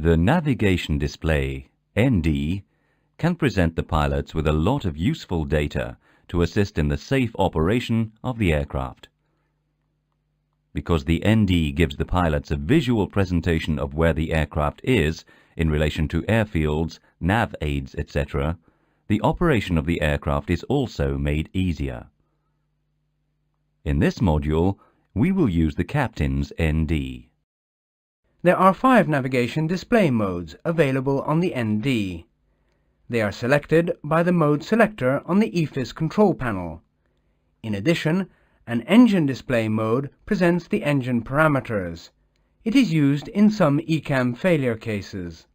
The navigation display, ND, can present the pilots with a lot of useful data to assist in the safe operation of the aircraft. Because the ND gives the pilots a visual presentation of where the aircraft is in relation to airfields, nav aids, etc., the operation of the aircraft is also made easier. In this module, we will use the captain's ND. There are 5 navigation display modes available on the ND. They are selected by the mode selector on the Efis control panel. In addition, an engine display mode presents the engine parameters. It is used in some ECAM failure cases.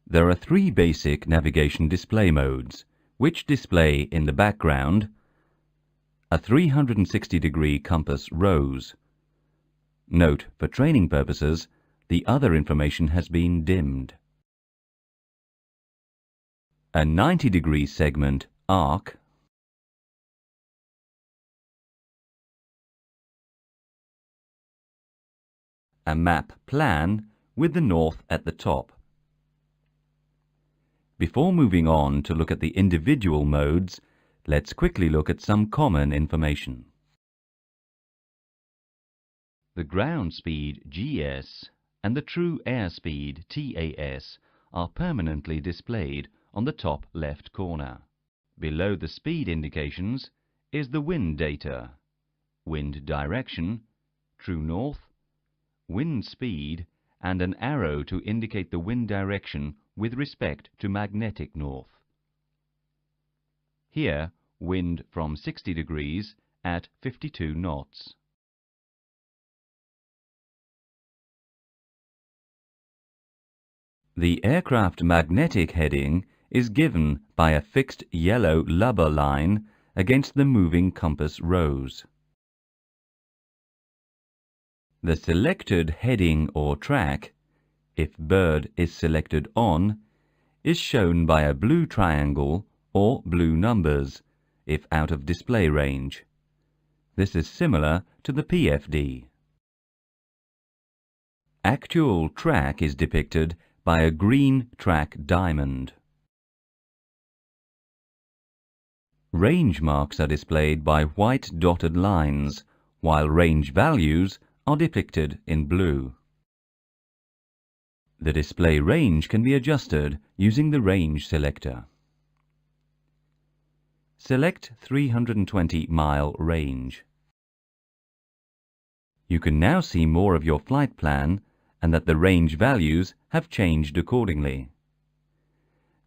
There are 3 basic navigation display modes, which display in the background a 360-degree compass rose. Note, for training purposes, the other information has been dimmed. A 90-degree segment arc, a map plan with the north at the top. Before moving on to look at the individual modes, let's quickly look at some common information. The ground speed GS and the true airspeed TAS are permanently displayed on the top left corner. Below the speed indications is the wind data, wind direction, true north, wind speed, and an arrow to indicate the wind direction with respect to magnetic north. Here, wind from 60 degrees at 52 knots. The aircraft magnetic heading is given by a fixed yellow lubber line against the moving compass rose. The selected heading or track, if bird is selected on, is shown by a blue triangle or blue numbers, if out of display range. This is similar to the PFD. Actual track is depicted by a green track diamond. Range marks are displayed by white dotted lines, while range values are depicted in blue. The display range can be adjusted using the range selector. Select 320-mile range. You can now see more of your flight plan and that the range values have changed accordingly.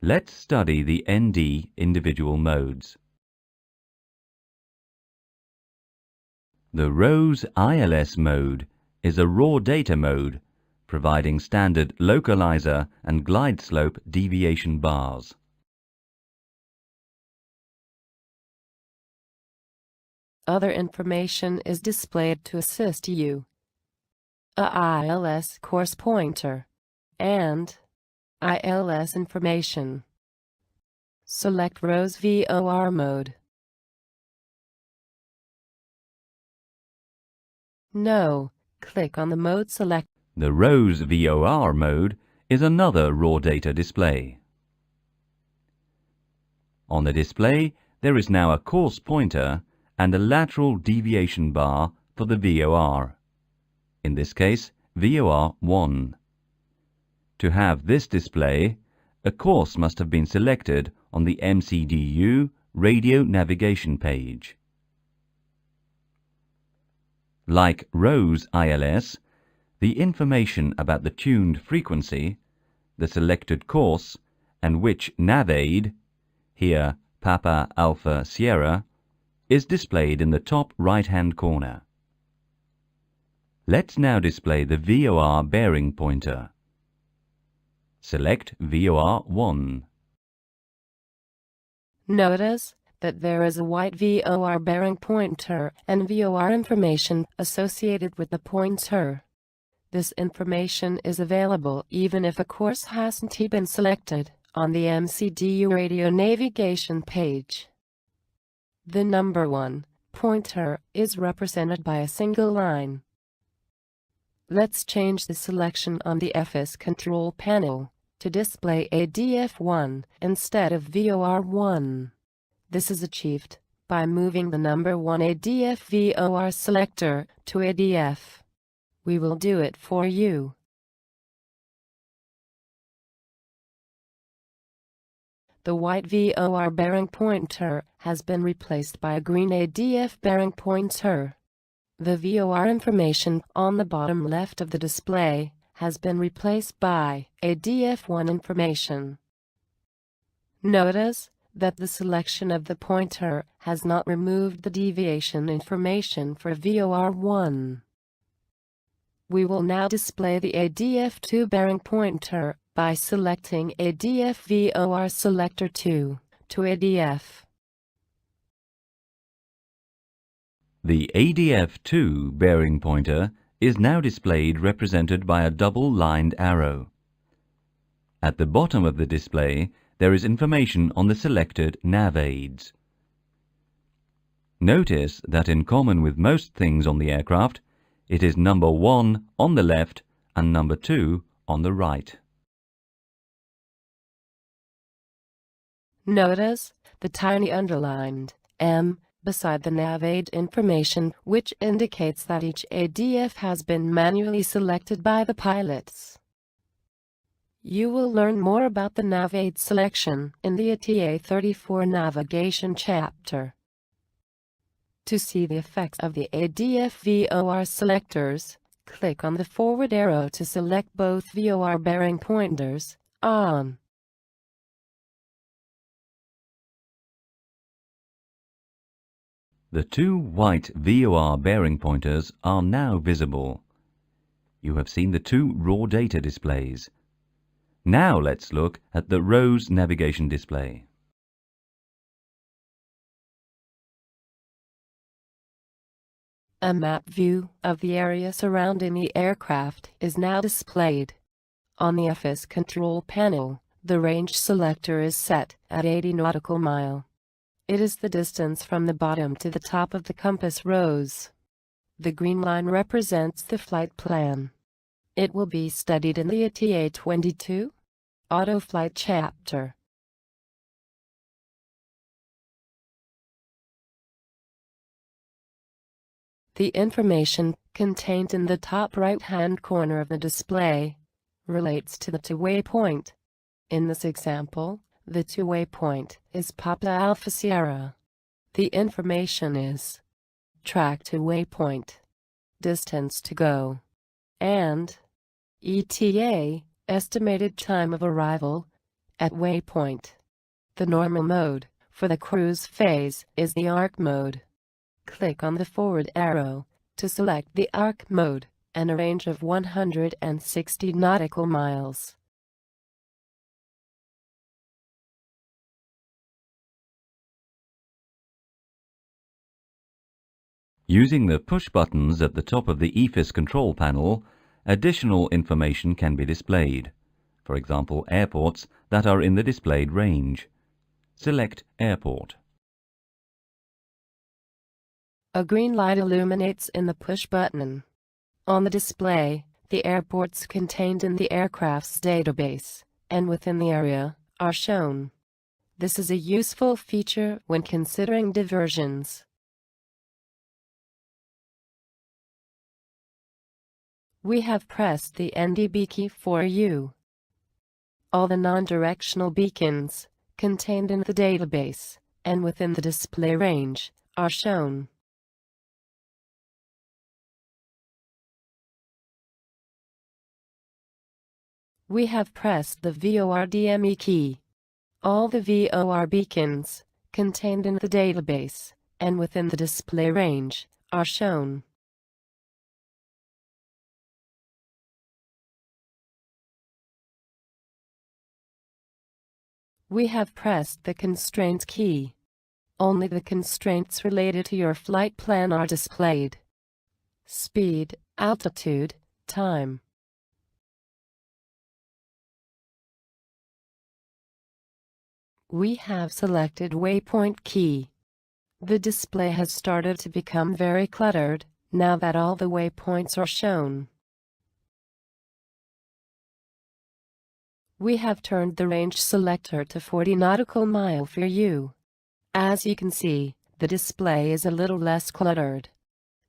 Let's study the ND individual modes. The ROSE ILS mode is a raw data mode, providing standard localizer and glide slope deviation bars. Other information is displayed to assist you. A ILS course pointer and ILS information. Select ROSE VOR mode. No, click on the mode select. The ROSE VOR mode is another raw data display. On the display, there is now a course pointer and a lateral deviation bar for the VOR. In this case, VOR 1. To have this display, a course must have been selected on the MCDU radio navigation page. Like ROSE ILS, the information about the tuned frequency, the selected course, and which nav aid, here Papa Alpha Sierra, is displayed in the top right-hand corner. Let's now display the VOR bearing pointer. Select VOR 1. Notice that there is a white VOR bearing pointer and VOR information associated with the pointer. This information is available even if a course hasn't been selected on the MCDU radio navigation page. The number 1 pointer is represented by a single line. Let's change the selection on the Efis control panel to display ADF1 instead of VOR1. This is achieved by moving the number 1 ADF VOR selector to ADF. We will do it for you. The white VOR bearing pointer has been replaced by a green ADF bearing pointer. The VOR information on the bottom left of the display has been replaced by ADF1 information. Notice that the selection of the pointer has not removed the deviation information for VOR1. We will now display the ADF2 bearing pointer by selecting ADF VOR selector 2 to ADF. The ADF2 bearing pointer is now displayed represented by a double-lined arrow. At the bottom of the display, there is information on the selected nav aids. Notice that in common with most things on the aircraft, it is number 1 on the left and number 2 on the right. Notice the tiny underlined M beside the nav aid information, which indicates that each ADF has been manually selected by the pilots. You will learn more about the nav aid selection in the ETA 34 navigation chapter. To see the effects of the ADF VOR selectors, click on the forward arrow to select both VOR bearing pointers on. The two white VOR bearing pointers are now visible. You have seen the two raw data displays. Now let's look at the ROSE navigation display. A map view of the area surrounding the aircraft is now displayed. On the Efis control panel, the range selector is set at 80 nautical mile. It is the distance from the bottom to the top of the compass rose. The green line represents the flight plan. It will be studied in the ETA 22 Auto Flight chapter. The information contained in the top right-hand corner of the display relates to the two-way point. In this example, the two-way point is Papa Alpha Sierra. The information is track to waypoint, distance to go, and ETA, estimated time of arrival, at waypoint. The normal mode for the cruise phase is the arc mode. Click on the forward arrow to select the arc mode and a range of 160 nautical miles. Using the push buttons at the top of the Efis control panel, additional information can be displayed. For example, airports that are in the displayed range. Select Airport. A green light illuminates in the push button. On the display, the airports contained in the aircraft's database and within the area are shown. This is a useful feature when considering diversions. We have pressed the NDB key for you. All the non-directional beacons contained in the database and within the display range are shown. We have pressed the VOR DME key. All the VOR beacons contained in the database and within the display range are shown. We have pressed the constraints key. Only the constraints related to your flight plan are displayed. Speed, altitude, time. We have selected waypoint key. The display has started to become very cluttered now that all the waypoints are shown. We have turned the range selector to 40 nautical mile for you. As you can see, the display is a little less cluttered.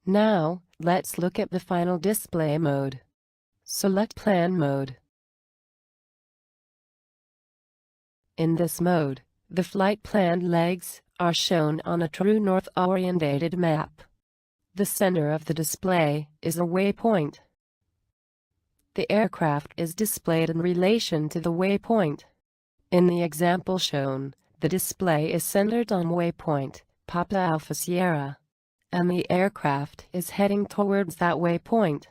Now, let's look at the final display mode. Select Plan Mode. In this mode, the flight plan legs are shown on a true north-orientated map. The center of the display is a waypoint. The aircraft is displayed in relation to the waypoint. In the example shown, the display is centered on waypoint Papa Alpha Sierra, and the aircraft is heading towards that waypoint.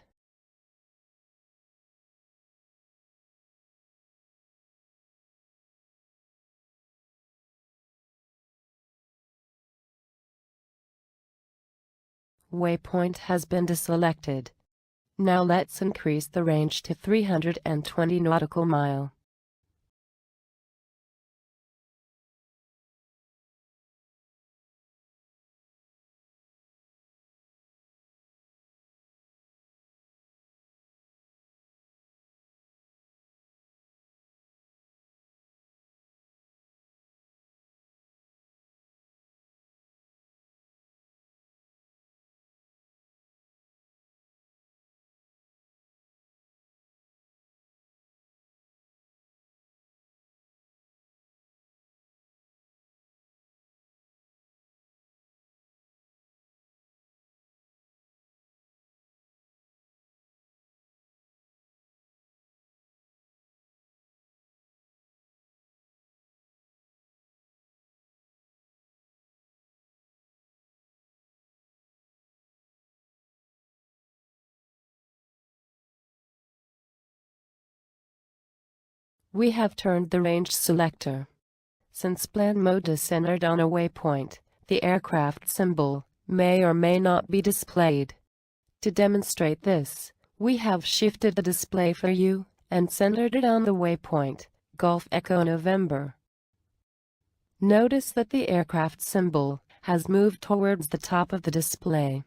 Waypoint has been deselected. Now let's increase the range to 320 nautical mile. We have turned the range selector. Since plan mode is centered on a waypoint, the aircraft symbol may or may not be displayed. To demonstrate this, we have shifted the display for you and centered it on the waypoint, Golf Echo November. Notice that the aircraft symbol has moved towards the top of the display.